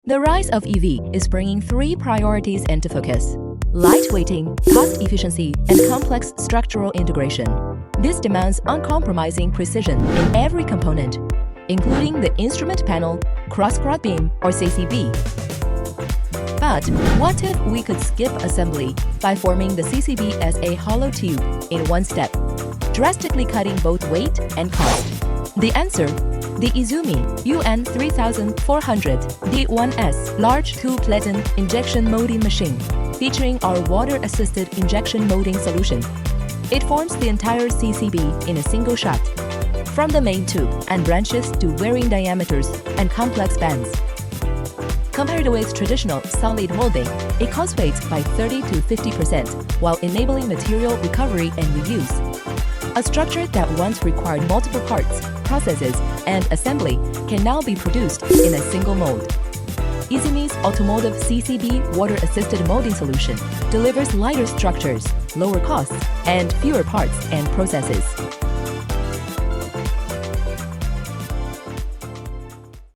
The rise of EV is bringing three priorities into focus: lightweighting, cost efficiency, and complex structural integration. This demands uncompromising precision in every component, including the instrument panel, cross-carot beam, or CCB. But what if we could skip assembly by forming the CCB as a hollow tube in one step, drastically cutting both weight and cost? The answer: the YIZUMI UN3400 D1S large two-platen injection molding machine, featuring our water-assisted injection molding solution. It forms the entire CCB in a single shot, from the main tube and branches to varying diameters and complex bands. Compared with traditional solid molding, it costs weight by 30 to 50% while enabling material recovery and reuse. A structure that once required multiple parts, processes, and assembly can now be produced in a single mold. YIZUMI's automotive CCB water-assisted molding solution delivers lighter structures, lower costs, and fewer parts and processes.